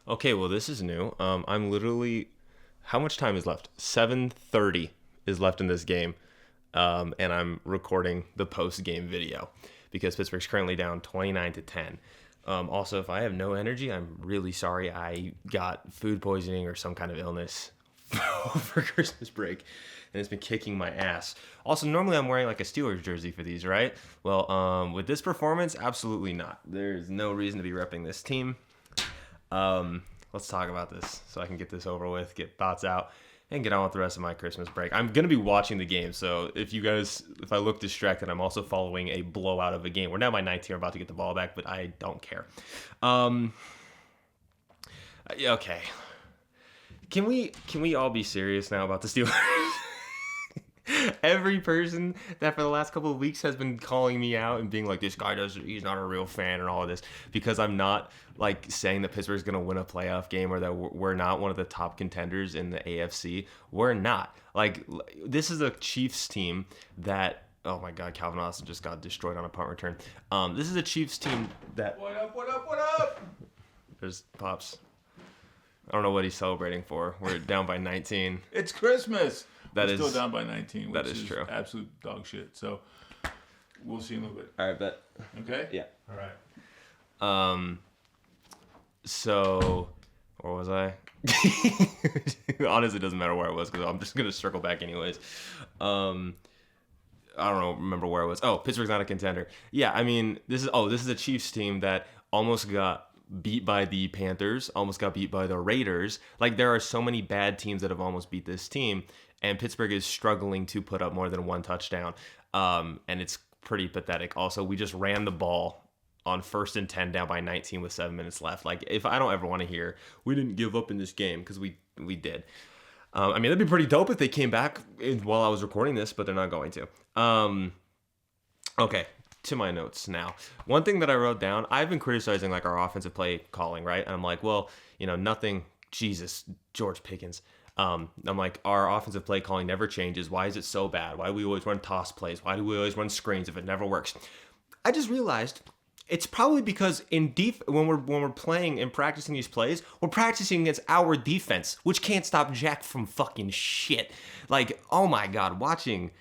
Okay, well, this is new. I'm literally, how much time is left? 7:30 is left in this game, and I'm recording the post-game video because Pittsburgh's currently down 29-10. Also, if I have no energy, I'm really sorry. I got food poisoning or some kind of illness for Christmas break, and it's been kicking my ass. Also, normally I'm wearing like a Steelers jersey for these, right? Well, with this performance, absolutely not. There's no reason to be repping this team. Let's talk about this so I can get this over with, get thoughts out, and get on with the rest of my Christmas break. I'm going to be watching the game, so if I look distracted, I'm also following a blowout of a game. We're now by 19, we're about to get the ball back, but I don't care. Okay. Can we all be serious now about the Steelers? Every person that for the last couple of weeks has been calling me out and being like, he's not a real fan and all of this, because I'm not like saying that Pittsburgh's going to win a playoff game or that we're not one of the top contenders in the AFC. We're not. Like, this is a Chiefs team that, oh my God, Calvin Austin just got destroyed on a punt return. This is a Chiefs team that... What up? There's Pops. I don't know what he's celebrating for. We're down by 19. It's Christmas. We're still down by 19, which that is true. Absolute dog shit. So we'll see in a little bit. All right, bet. Okay? Yeah. All right. So where was I? Honestly, it doesn't matter where I was because I'm just gonna circle back anyways. I don't remember where I was. Oh, Pittsburgh's not a contender. Yeah, I mean, this is a Chiefs team that almost got beat by the Panthers, almost got beat by the Raiders. Like, there are so many bad teams that have almost beat this team, and Pittsburgh is struggling to put up more than one touchdown. And it's pretty pathetic. Also, we just ran the ball on 1st and 10 down by 19 with 7 minutes left. Like, if I don't ever want to hear, we didn't give up in this game, because we did. I mean, that'd be pretty dope if they came back while I was recording this, but they're not going to. Okay, to my notes now. One thing that I wrote down, I've been criticizing like our offensive play calling, right? And I'm like, well, nothing, Jesus, George Pickens. I'm like, our offensive play calling never changes. Why is it so bad? Why do we always run toss plays? Why do we always run screens if it never works? I just realized it's probably because when we're playing and practicing these plays, we're practicing against our defense, which can't stop jack from fucking shit. Like, oh my God, watching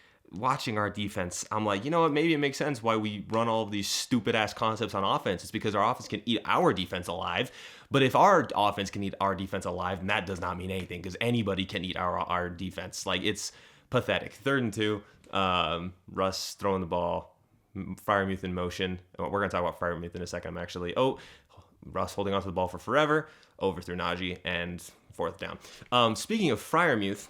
our defense, I'm like, you know what, maybe it makes sense why we run all of these stupid ass concepts on offense. It's because our offense can eat our defense alive. But if our offense can eat our defense alive, then that does not mean anything, because anybody can eat our defense. Like, it's pathetic. 3rd and 2, Russ throwing the ball, Freiermuth in motion. We're going to talk about Freiermuth in a second, actually. Russ holding onto the ball for forever, overthrew Najee, and 4th down. Speaking of Freiermuth,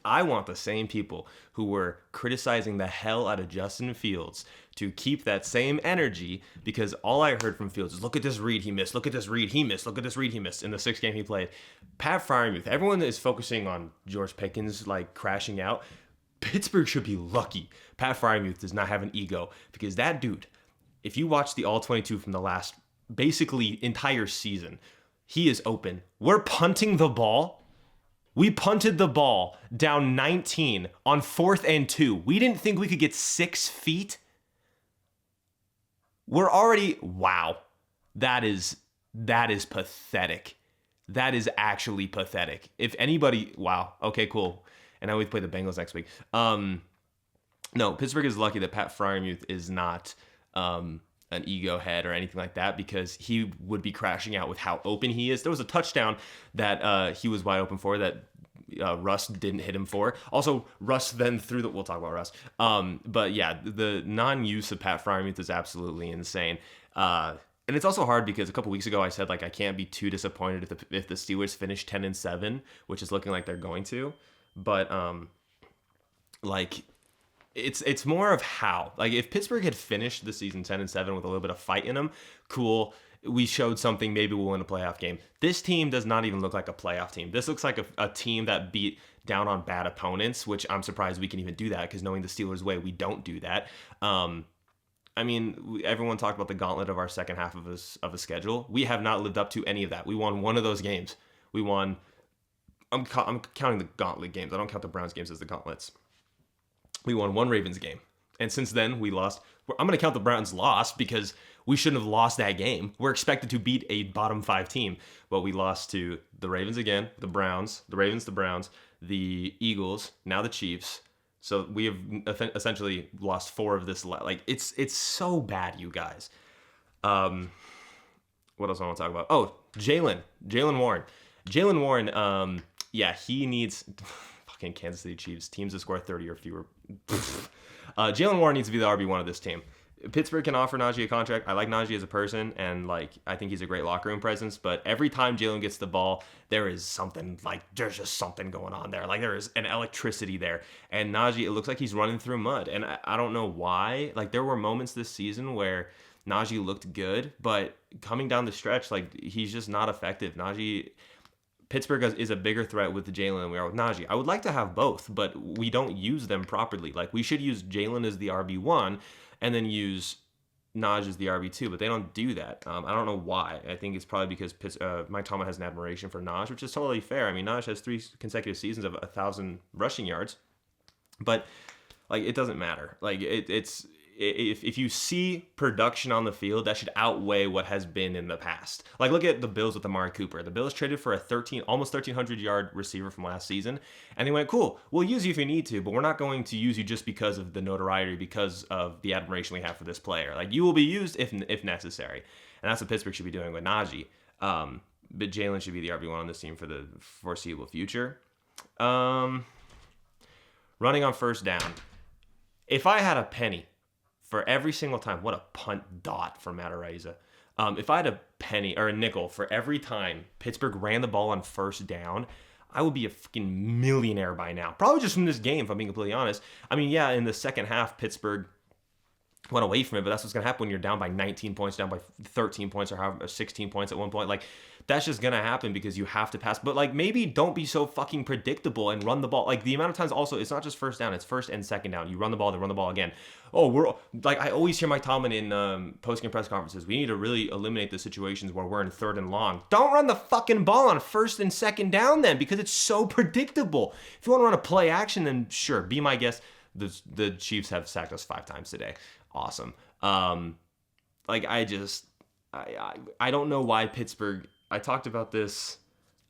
I want the same people who were criticizing the hell out of Justin Fields to keep that same energy, because all I heard from Fields is, look at this read he missed, look at this read he missed, look at this read he missed in the 6th game he played. Pat Freiermuth, everyone is focusing on George Pickens like crashing out. Pittsburgh should be lucky Pat Freiermuth does not have an ego, because that dude, if you watch the all-22 from the last basically entire season, he is open. We're punting the ball. We punted the ball down 19 on 4th and 2. We didn't think we could get 6 feet. We're already, wow. That is pathetic. That is actually pathetic. If anybody, wow. Okay, cool. And now we play the Bengals next week. No, Pittsburgh is lucky that Pat Freiermuth is not an ego head or anything like that, because he would be crashing out with how open he is. There was a touchdown that he was wide open for that Russ didn't hit him for. Also, Russ then threw we'll talk about Russ. But yeah, the non-use of Pat Freiermuth is absolutely insane. And it's also hard because a couple weeks ago I said, like, I can't be too disappointed if the Steelers finish 10-7, which is looking like they're going to. But like, it's more of how. Like, if Pittsburgh had finished the season 10-7 with a little bit of fight in them, cool. We showed something, maybe we'll win a playoff game. This team does not even look like a playoff team. This looks like a team that beat down on bad opponents, which I'm surprised we can even do that, because knowing the Steelers' way, we don't do that. I mean, everyone talked about the gauntlet of our second half of a schedule. We have not lived up to any of that. We won one of those games. We won. I'm counting the gauntlet games. I don't count the Browns games as the gauntlets. We won one Ravens game. And since then, we lost. I'm going to count the Browns loss because We shouldn't have lost that game. We're expected to beat a bottom 5 team, but we lost to the Ravens again, the Browns, the Ravens, the Browns, the Eagles, now the Chiefs. So we have essentially lost 4 of this. Like it's so bad, you guys. What else I want to talk about? Oh, Jalen Warren. Jalen Warren, yeah, he needs fucking Kansas City Chiefs teams to score 30 or fewer. Jalen Warren needs to be the RB1 of this team. Pittsburgh can offer Najee a contract. I like Najee as a person, and like I think he's a great locker room presence. But every time Jalen gets the ball, there's just something going on there. Like there is an electricity there. And Najee, it looks like he's running through mud, and I don't know why. Like there were moments this season where Najee looked good, but coming down the stretch, like he's just not effective. Pittsburgh is a bigger threat with Jalen than we are with Najee. I would like to have both, but we don't use them properly. Like we should use Jalen as the RB1 and then use Najee as the RB2, but they don't do that. I don't know why. I think it's probably because Mike Tomlin has an admiration for Najee, which is totally fair. I mean, Najee has 3 consecutive seasons of 1,000 rushing yards, but like it doesn't matter. Like it's if you see production on the field, that should outweigh what has been in the past. Like look at the Bills with Amari Cooper. The Bills traded for almost 1,300 yard receiver from last season, and they went, cool, we'll use you if you need to, but we're not going to use you just because of the notoriety, because of the admiration we have for this player. Like you will be used if necessary, and that's what Pittsburgh should be doing with Najee. But Jalen should be the RB1 on this team for the foreseeable future. Running on first down. If I had a penny for every single time, what a punt dot for Matt Araiza. If I had a penny or a nickel for every time Pittsburgh ran the ball on first down, I would be a fucking millionaire by now. Probably just from this game, if I'm being completely honest. I mean, yeah, in the second half, Pittsburgh went away from it, but that's what's going to happen when you're down by 19 points, down by 13 points, or 16 points at one point. Like, that's just going to happen because you have to pass. But, like, maybe don't be so fucking predictable and run the ball. Like, the amount of times also, it's not just first down, it's first and second down. You run the ball, then run the ball again. Oh, I always hear Mike Tomlin in post-game press conferences, we need to really eliminate the situations where we're in third and long. Don't run the fucking ball on first and second down then, because it's so predictable. If you want to run a play action, then sure, be my guest. The Chiefs have sacked us 5 times today. Awesome. Like I don't know why Pittsburgh. I talked about this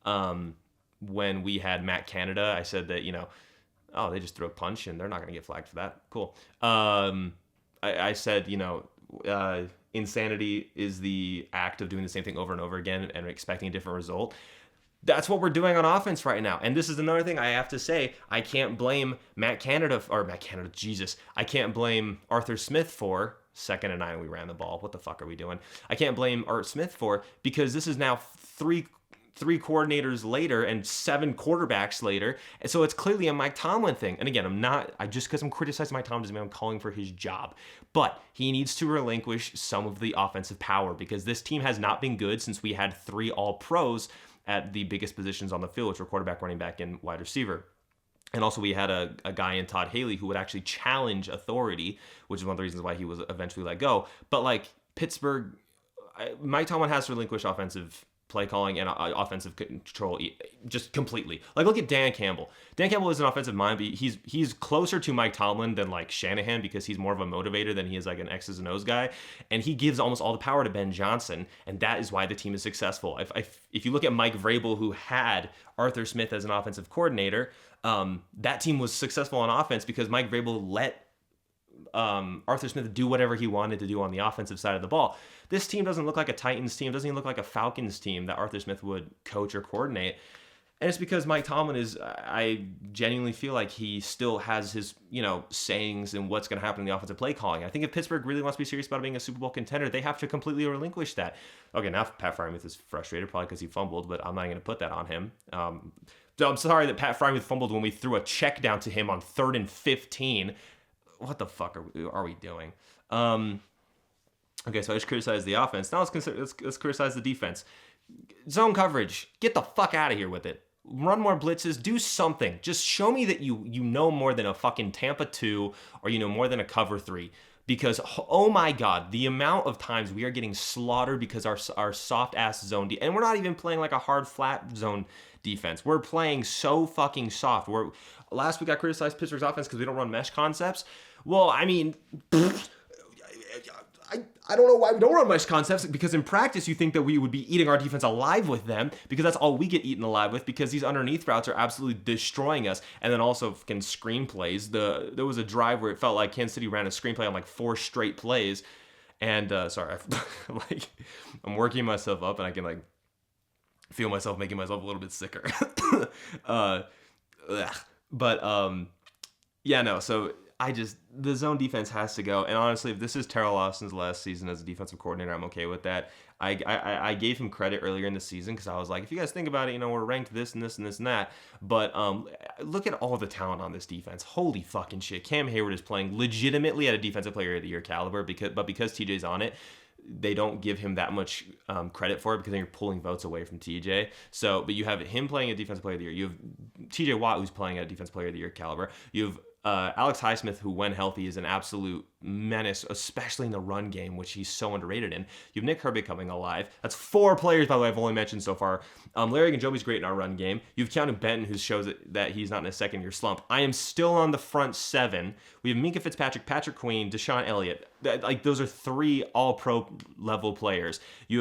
when we had Matt Canada. I said that they just threw a punch and they're not going to get flagged for that. Cool. I said insanity is the act of doing the same thing over and over again and expecting a different result. That's what we're doing on offense right now. And this is another thing I have to say. I can't blame I can't blame Arthur Smith for 2nd and 9 we ran the ball. What the fuck are we doing? I can't blame Art Smith for, because this is now three coordinators later and 7 quarterbacks later. And so it's clearly a Mike Tomlin thing. And again, just because I'm criticizing Mike Tomlin doesn't mean I'm calling for his job. But he needs to relinquish some of the offensive power, because this team has not been good since we had 3 all-pros at the biggest positions on the field, which were quarterback, running back, and wide receiver. And also we had a guy in Todd Haley who would actually challenge authority, which is one of the reasons why he was eventually let go. But like Pittsburgh, Mike Tomlin has to relinquish offensive play calling and offensive control just completely. Like look at Dan Campbell. Dan Campbell is an offensive mind, but he's closer to Mike Tomlin than like Shanahan, because he's more of a motivator than he is like an X's and O's guy. And he gives almost all the power to Ben Johnson, and that is why the team is successful. If you look at Mike Vrabel, who had Arthur Smith as an offensive coordinator, that team was successful on offense because Mike Vrabel let Arthur Smith do whatever he wanted to do on the offensive side of the ball. This team doesn't look like a Titans team, doesn't even look like a Falcons team that Arthur Smith would coach or coordinate. And it's because Mike Tomlin I genuinely feel like he still has his, sayings and what's going to happen in the offensive play calling. I think if Pittsburgh really wants to be serious about being a Super Bowl contender, they have to completely relinquish that. Okay, now Pat Freiermuth is frustrated, probably because he fumbled, but I'm not going to put that on him. So I'm sorry that Pat Freiermuth fumbled when we threw a check down to him on 3rd and 15. What the fuck are we doing? Okay, so I just criticized the offense. Now let's criticize the defense. Zone coverage. Get the fuck out of here with it. Run more blitzes. Do something. Just show me that you know more than a fucking Tampa 2 or more than a cover 3. Because, oh my God, the amount of times we are getting slaughtered because our soft-ass zone and we're not even playing like a hard, flat zone defense. We're playing so fucking soft. Last week I criticized Pittsburgh's offense because we don't run mesh concepts. Well, I mean, I don't know why we don't run much concepts, because in practice you think that we would be eating our defense alive with them, because that's all we get eaten alive with, because these underneath routes are absolutely destroying us. And then also fucking screenplays. There was a drive where it felt like Kansas City ran a screenplay on like 4 straight plays. And sorry, I'm working myself up, and I can like feel myself making myself a little bit sicker. Yeah, no, so the zone defense has to go. And honestly, if this is Terrell Austin's last season as a defensive coordinator, I'm okay with that. I gave him credit earlier in the season because I was like, if you guys think about it, we're ranked this and this and this and that. But look at all the talent on this defense. Holy fucking shit. Cam Hayward is playing legitimately at a defensive player of the year caliber, because TJ's on it, they don't give him that much credit for it, because then you're pulling votes away from TJ. So, but you have him playing at defensive player of the year. You have TJ Watt, who's playing at defensive player of the year caliber. You have Alex Highsmith, who when healthy is an absolute menace, especially in the run game, which he's so underrated in. You have Nick Herbig coming alive. That's 4 players, by the way, I've only mentioned so far. Larry Ogunjobi's great in our run game. You have Keanu Benton, who shows that he's not in a second-year slump. I am still on the front 7. We have Minka Fitzpatrick, Patrick Queen, Deshaun Elliott. Like, those are 3 all-pro level players. You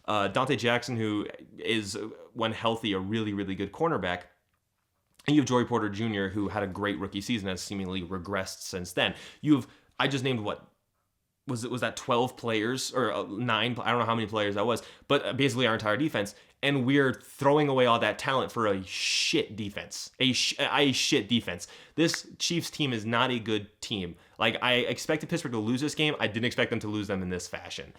have Dante Jackson, who is, when healthy, a really, really good cornerback. And you have Joey Porter Jr., who had a great rookie season, has seemingly regressed since then. I just named was that 12 players or 9? I don't know how many players that was, but basically our entire defense. And we're throwing away all that talent for a shit defense. A shit defense. This Chiefs team is not a good team. Like, I expected Pittsburgh to lose this game. I didn't expect them to lose them in this fashion.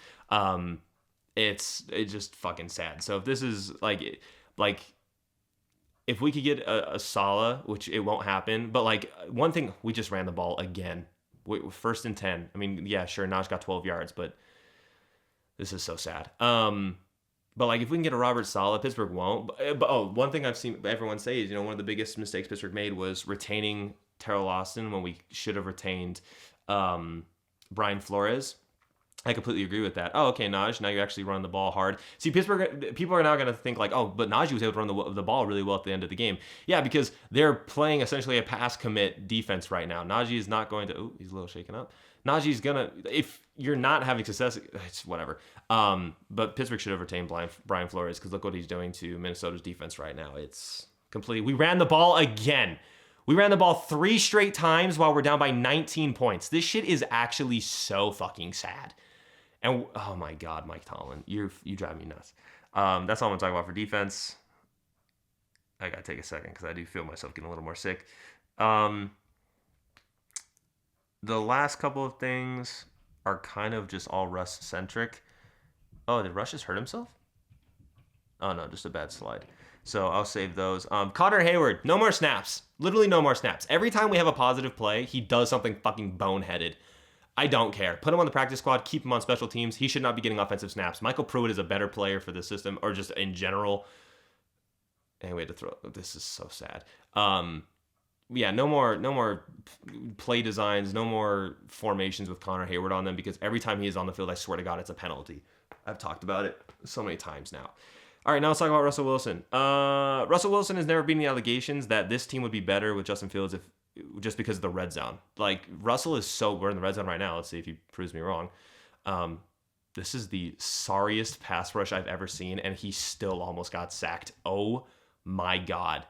It's just fucking sad. So if this is if we could get a Saleh, which it won't happen, but like, one thing, we just ran the ball again. 1st and 10. I mean, yeah, sure, Najee got 12 yards, but this is so sad. But like, if we can get a Robert Saleh, Pittsburgh won't. But one thing I've seen everyone say is, one of the biggest mistakes Pittsburgh made was retaining Terrell Austin when we should have retained Brian Flores. I completely agree with that. Oh, okay, Najee, now you're actually running the ball hard. See, Pittsburgh, people are now going to think like, oh, but Najee was able to run the ball really well at the end of the game. Yeah, because they're playing essentially a pass commit defense right now. Najee is not going to, he's a little shaken up. Najee's going to, if you're not having success, it's whatever. But Pittsburgh should have retained Brian Flores, because look what he's doing to Minnesota's defense right now. It's completely, we ran the ball again. We ran the ball 3 straight times while we're down by 19 points. This shit is actually so fucking sad. And oh my God, Mike Tomlin, you drive me nuts. That's all I'm gonna talk about for defense. I gotta take a second because I do feel myself getting a little more sick. The last couple of things are kind of just all Russ centric. Oh, did Russ just hurt himself? Oh no, just a bad slide. So I'll save those. Connor Hayward, no more snaps. Literally no more snaps. Every time we have a positive play, he does something fucking boneheaded. I don't care. Put him on the practice squad. Keep him on special teams. He should not be getting offensive snaps. Michael Pruitt is a better player for the system, or just in general. Anyway, this is so sad. Yeah, no more play designs, no more formations with Connor Hayward on them, because every time he is on the field, I swear to God, it's a penalty. I've talked about it so many times now. All right, now let's talk about Russell Wilson. Russell Wilson has never been the allegations that this team would be better with Justin Fields just because of the red zone. Like, Russell is we're in the red zone right now. Let's see if he proves me wrong. This is the sorriest pass rush I've ever seen, and he still almost got sacked. Oh my God.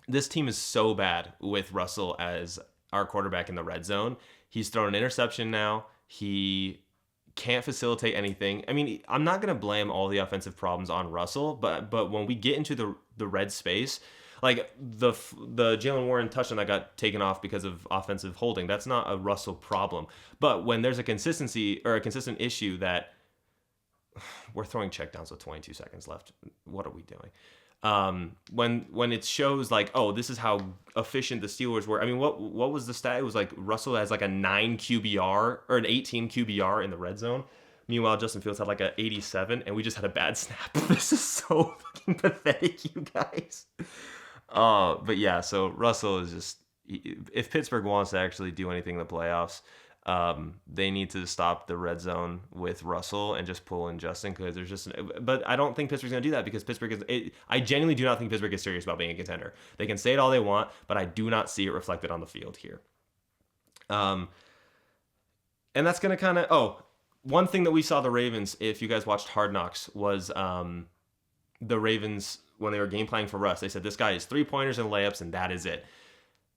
This team is so bad with Russell as our quarterback in the red zone. He's thrown an interception now. He can't facilitate anything. I mean, I'm not going to blame all the offensive problems on Russell, but when we get into the red space, like the Jalen Warren touchdown that got taken off because of offensive holding, that's not a Russell problem. But when there's a consistency or a consistent issue that we're throwing checkdowns with 22 seconds left, what are we doing? When it shows like, oh, this is how efficient the Steelers were. I mean, what was the stat? It was like Russell has like a 9 QBR or an 18 QBR in the red zone. Meanwhile, Justin Fields had like a 87, and we just had a bad snap. This is so fucking pathetic, you guys. But yeah, so Russell is just, if Pittsburgh wants to actually do anything in the playoffs, they need to stop the red zone with Russell and just pull in Justin, because there's just, but I don't think Pittsburgh's going to do that, because I genuinely do not think Pittsburgh is serious about being a contender. They can say it all they want, but I do not see it reflected on the field here. And And that's going to kind of, one thing that we saw the Ravens, if you guys watched Hard Knocks, was the Ravens, when they were game planning for Russ, they said, this guy is 3-pointers and layups, and that is it.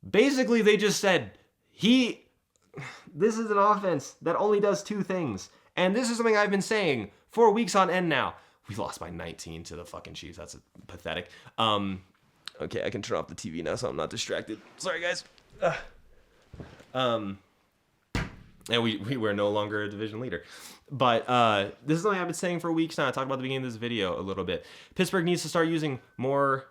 Basically, they just said, this is an offense that only does 2 things. And this is something I've been saying for weeks on end now. We lost by 19 to the fucking Chiefs. That's pathetic. Okay, I can turn off the TV now so I'm not distracted. Sorry, guys. And we're no longer a division leader. But this is something I've been saying for weeks now. I talked about at the beginning of this video a little bit. Pittsburgh needs to start using more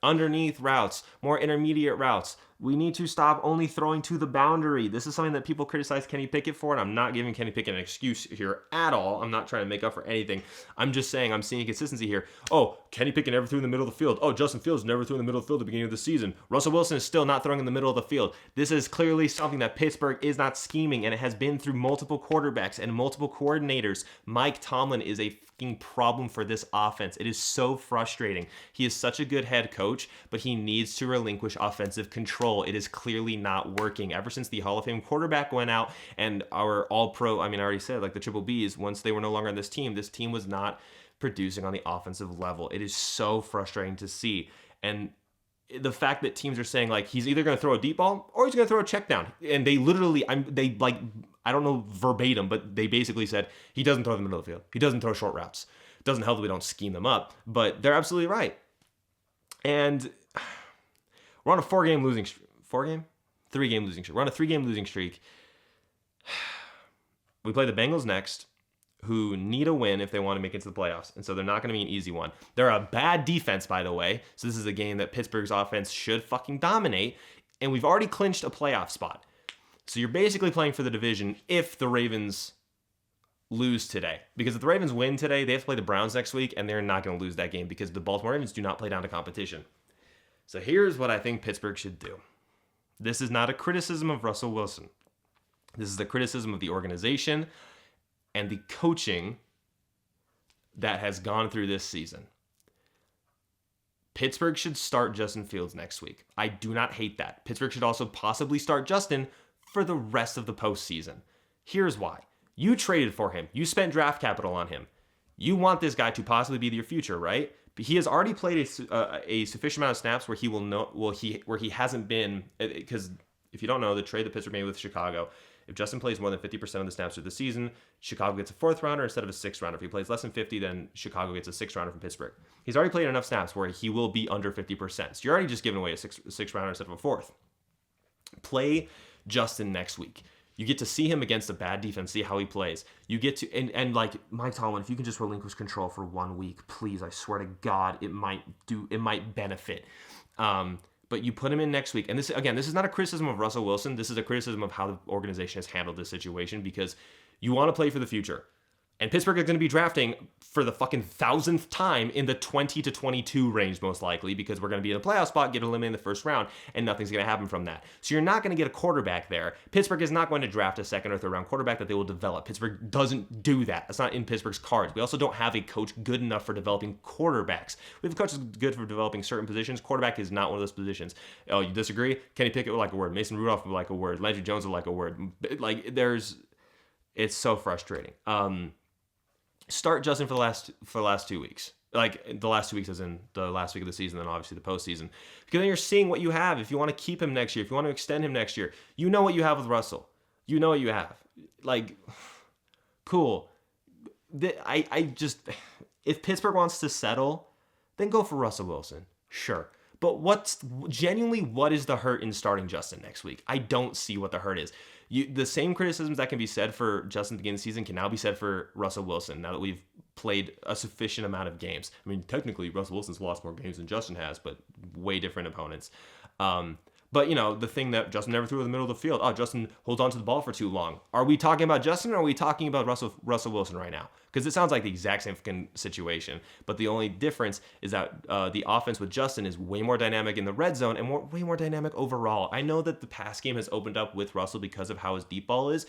underneath routes, more intermediate routes. We need to stop only throwing to the boundary. This is something that people criticize Kenny Pickett for, and I'm not giving Kenny Pickett an excuse here at all. I'm not trying to make up for anything. I'm just saying I'm seeing consistency here. Oh, Kenny Pickett never threw in the middle of the field. Oh, Justin Fields never threw in the middle of the field at the beginning of the season. Russell Wilson is still not throwing in the middle of the field. This is clearly something that Pittsburgh is not scheming, and it has been through multiple quarterbacks and multiple coordinators. Mike Tomlin is a fucking problem for this offense. It is so frustrating. He is such a good head coach, but he needs to relinquish offensive control. It is clearly not working. Ever since the Hall of Fame quarterback went out and our all-pro, I already said, like the triple Bs, once they were no longer on this team was not producing on the offensive level. It is so frustrating to see. And the fact that teams are saying, like, he's either going to throw a deep ball or he's going to throw a check down. And they literally, I don't know verbatim, but they basically said he doesn't throw in the middle of the field. He doesn't throw short routes. It doesn't help that we don't scheme them up, but they're absolutely right. And we're on a 3-game losing streak. We're on a 3-game losing streak. We play the Bengals next, who need a win if they want to make it to the playoffs. And so they're not going to be an easy one. They're a bad defense, by the way. So this is a game that Pittsburgh's offense should fucking dominate. And we've already clinched a playoff spot. So you're basically playing for the division if the Ravens lose today. Because if the Ravens win today, they have to play the Browns next week, and they're not going to lose that game because the Baltimore Ravens do not play down to competition. So here's what I think Pittsburgh should do. This is not a criticism of Russell Wilson. This is a criticism of the organization and the coaching that has gone through this season. Pittsburgh should start Justin Fields next week. I do not hate that. Pittsburgh should also possibly start Justin for the rest of the postseason. Here's why. You traded for him. You spent draft capital on him. You want this guy to possibly be your future, right? But he has already played a sufficient amount of snaps where he hasn't been, because if you don't know, the trade that Pittsburgh made with Chicago, if Justin plays more than 50% of the snaps through the season, Chicago gets a 4th rounder instead of a 6th rounder. If he plays less than 50, then Chicago gets a 6th rounder from Pittsburgh. He's already played enough snaps where he will be under 50%. So you're already just giving away a 6th rounder instead of a 4th. Play Justin next week. You get to see him against a bad defense, see how he plays. You get to, and like Mike Tomlin, if you can just relinquish control for 1 week, please, I swear to God, it might benefit. But you put him in next week. And this is not a criticism of Russell Wilson. This is a criticism of how the organization has handled this situation, because you want to play for the future. And Pittsburgh is going to be drafting for the fucking 1,000th time in the 20 to 22 range, most likely, because we're going to be in a playoff spot, get eliminated in the first round, and nothing's going to happen from that. So you're not going to get a quarterback there. Pittsburgh is not going to draft a 2nd or 3rd round quarterback that they will develop. Pittsburgh doesn't do that. That's not in Pittsburgh's cards. We also don't have a coach good enough for developing quarterbacks. We have a coach that's good for developing certain positions. Quarterback is not one of those positions. Oh, you disagree? Kenny Pickett would like a word. Mason Rudolph would like a word. Landry Jones would like a word. It's so frustrating. Start Justin for the last 2 weeks. Like the last 2 weeks as in the last week of the season, then obviously the postseason. Because then you're seeing what you have. If you want to keep him next year, if you want to extend him next year, you know what you have with Russell. You know what you have. Like, cool. If Pittsburgh wants to settle, then go for Russell Wilson. Sure. But what is the hurt in starting Justin next week? I don't see what the hurt is. The same criticisms that can be said for Justin at the beginning of the season can now be said for Russell Wilson, now that we've played a sufficient amount of games. I mean, technically, Russell Wilson's lost more games than Justin has, but way different opponents. But, the thing that Justin never threw in the middle of the field. Oh, Justin holds on to the ball for too long. Are we talking about Justin, or are we talking about Russell Wilson right now? Because it sounds like the exact same fucking situation. But the only difference is that the offense with Justin is way more dynamic in the red zone and way more dynamic overall. I know that the pass game has opened up with Russell because of how his deep ball is.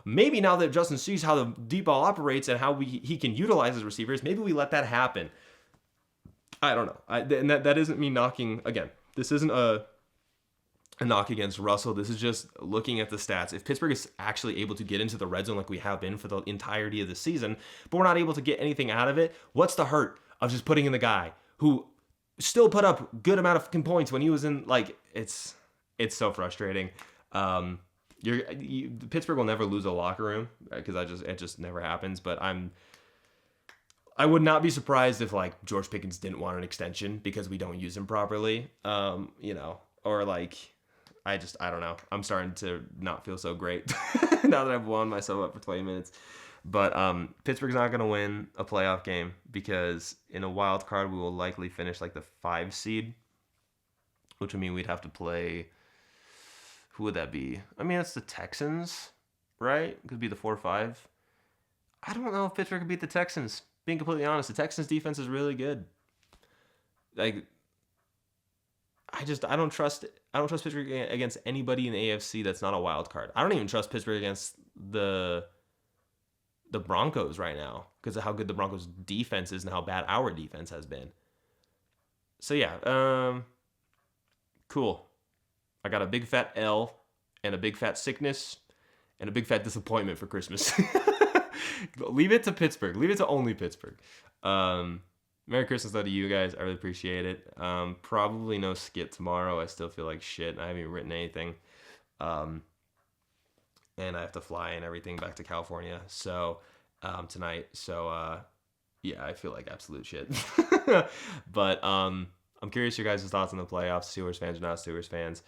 Maybe now that Justin sees how the deep ball operates and how he can utilize his receivers, maybe we let that happen. I don't know. And that isn't me knocking. Again, this isn't a a knock against Russell. This is just looking at the stats. If Pittsburgh is actually able to get into the red zone like we have been for the entirety of the season, but we're not able to get anything out of it, what's the hurt of just putting in the guy who still put up good amount of points when he was in, like, it's so frustrating. Pittsburgh will never lose a locker room because it just never happens. But I would not be surprised if, like, George Pickens didn't want an extension because we don't use him properly. Or like, I don't know. I'm starting to not feel so great now that I've wound myself up for 20 minutes. But Pittsburgh's not going to win a playoff game because in a wild card, we will likely finish like the 5 seed, which would mean we'd have to play. Who would that be? I mean, it's the Texans, right? It could be the 4-5. I don't know if Pittsburgh could beat the Texans. Being completely honest, the Texans defense is really good. Like, I don't trust Pittsburgh against anybody in the AFC that's not a wild card. I don't even trust Pittsburgh against the Broncos right now because of how good the Broncos defense is and how bad our defense has been. So yeah, cool. I got a big fat L and a big fat sickness and a big fat disappointment for Christmas. Leave it to Pittsburgh. Leave it to only Pittsburgh. Merry Christmas though to you guys. I really appreciate it. Probably no skit tomorrow. I still feel like shit. I haven't even written anything. And I have to fly and everything back to California. So tonight. So yeah, I feel like absolute shit. But I'm curious your guys' thoughts on the playoffs. Steelers fans or not Steelers fans.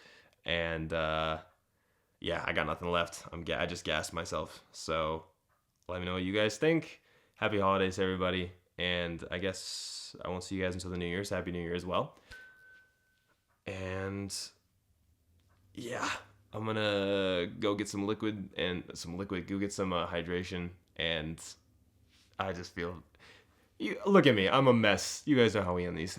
And yeah, I got nothing left. I just gassed myself. So let me know what you guys think. Happy holidays, everybody. And I guess I won't see you guys until the New Year's. Happy New Year as well. And yeah, I'm going to go get some liquid, go get some hydration. And I just feel, look at me. I'm a mess. You guys know how we end these.